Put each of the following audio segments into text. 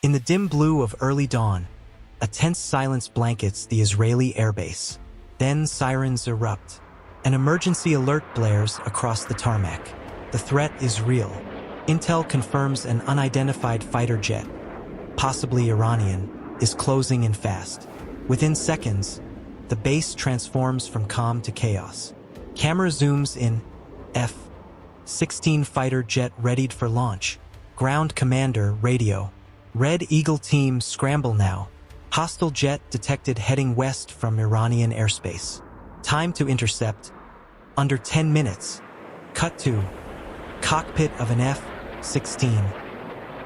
In the dim blue of early dawn, a tense silence blankets the Israeli airbase. Then sirens erupt. An emergency alert blares across the tarmac. The threat is real. Intel confirms an unidentified fighter jet, possibly Iranian, is closing in fast. Within seconds, the base transforms from calm to chaos. Camera zooms in. F-16 fighter jet readied for launch. Ground commander radio. Red Eagle team scramble now. Hostile jet detected heading west from Iranian airspace. Time to intercept. Under 10 minutes. Cut to cockpit of an F-16.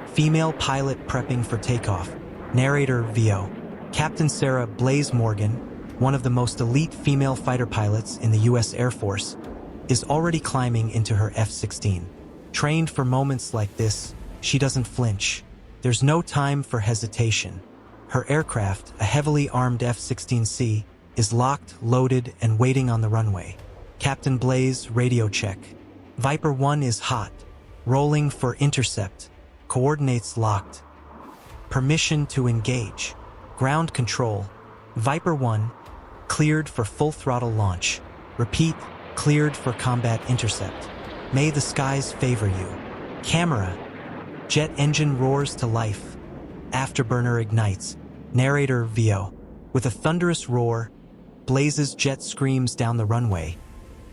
Female pilot prepping for takeoff. Narrator VO. Captain Sarah Blaze Morgan, one of the most elite female fighter pilots in the U.S. Air Force, is already climbing into her F-16. Trained for moments like this, she doesn't flinch. There's no time for hesitation. Her aircraft, a heavily armed F-16C, is locked, loaded, and waiting on the runway. Captain Blaze, radio check. Viper 1 is hot. Rolling for intercept. Coordinates locked. Permission to engage. Ground control. Viper 1, cleared for full throttle launch. Repeat, cleared for combat intercept. May the skies favor you. Camera. Jet engine roars to life. Afterburner ignites. Narrator VO. With a thunderous roar, Blaze's jet screams down the runway,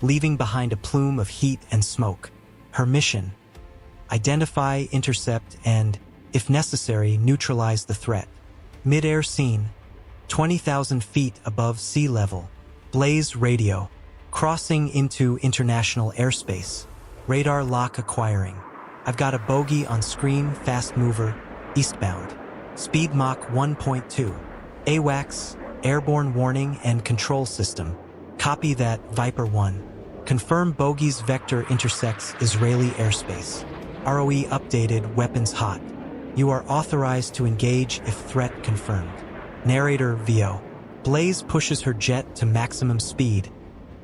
leaving behind a plume of heat and smoke. Her mission: identify, intercept, and, if necessary, neutralize the threat. Mid-air scene, 20,000 feet above sea level. Blaze radio, crossing into international airspace. Radar lock acquiring. I've got a bogey on screen, fast mover, eastbound. Speed Mach 1.2. AWACS, airborne warning and control system. Copy that, Viper 1. Confirm bogey's vector intersects Israeli airspace. ROE updated, weapons hot. You are authorized to engage if threat confirmed. Narrator VO. Blaze pushes her jet to maximum speed,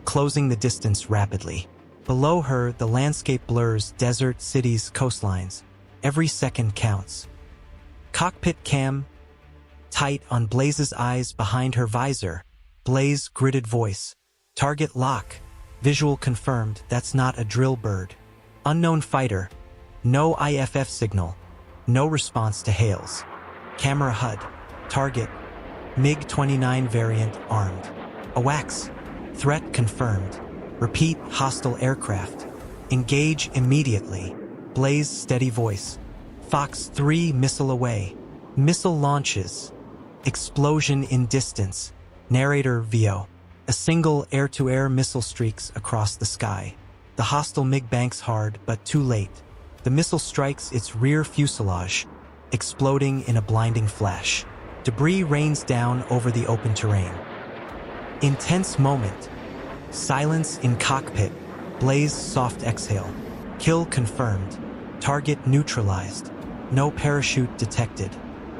closing the distance rapidly. Below her, the landscape blurs, desert, cities, coastlines. Every second counts. Cockpit cam, tight on Blaze's eyes behind her visor. Blaze, gritted voice. Target lock. Visual confirmed, that's not a drill bird. Unknown fighter. No IFF signal. No response to hails. Camera HUD. Target. MiG-29 variant, armed. AWACS. Threat confirmed. Repeat, hostile aircraft. Engage immediately. Blaze, steady voice. Fox 3 missile away. Missile launches. Explosion in distance. Narrator VO. A single air-to-air missile streaks across the sky. The hostile MiG banks hard, but too late. The missile strikes its rear fuselage, exploding in a blinding flash. Debris rains down over the open terrain. Intense moment. Silence in cockpit. Blaze, soft exhale. Kill confirmed. Target neutralized. No parachute detected.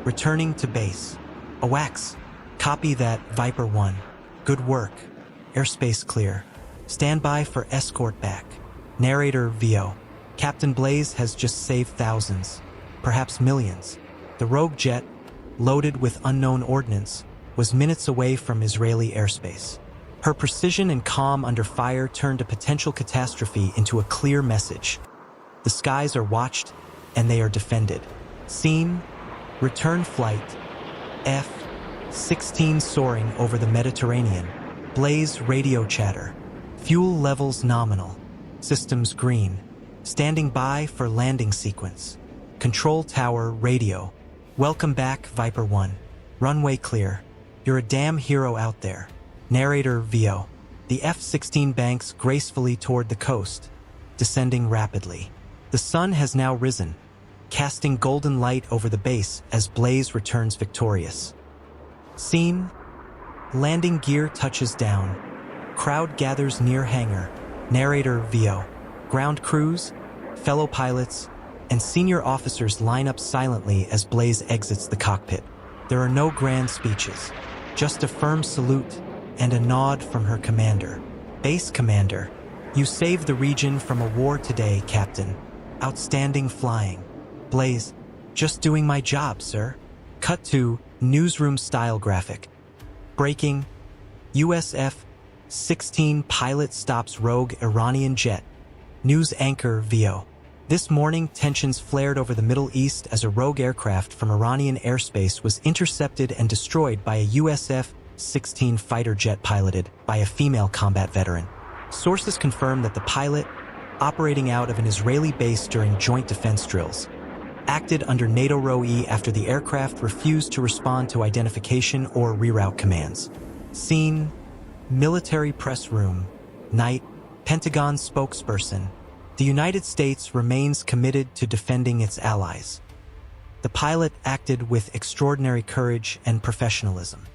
Returning to base. AWACS. Copy that, Viper 1. Good work. Airspace clear. Stand by for escort back. Narrator VO. Captain Blaze has just saved thousands, perhaps millions. The rogue jet, loaded with unknown ordnance, was minutes away from Israeli airspace. Her precision and calm under fire turned a potential catastrophe into a clear message. The skies are watched, and they are defended. Scene, return flight, F-16 soaring over the Mediterranean. Blaze radio chatter. Fuel levels nominal. Systems green. Standing by for landing sequence. Control tower radio. Welcome back, Viper 1. Runway clear. You're a damn hero out there. Narrator VO. The F-16 banks gracefully toward the coast, descending rapidly. The sun has now risen, casting golden light over the base as Blaze returns victorious. Scene. Landing gear touches down. Crowd gathers near hangar. Narrator VO. Ground crews, fellow pilots, and senior officers line up silently as Blaze exits the cockpit. There are no grand speeches, just a firm salute and a nod from her commander. Base commander, you saved the region from a war today, Captain. Outstanding flying. Blaze, Just doing my job, sir. Cut to newsroom-style graphic. Breaking. US F-16 pilot stops rogue Iranian jet. News anchor VO. This morning, tensions flared over the Middle East as a rogue aircraft from Iranian airspace was intercepted and destroyed by a US F-16 fighter jet piloted by a female combat veteran. Sources confirm that the pilot, operating out of an Israeli base during joint defense drills, acted under NATO Row E after the aircraft refused to respond to identification or reroute commands. Scene: military press room. Night. Pentagon spokesperson. The United States remains committed to defending its allies. The pilot acted with extraordinary courage and professionalism.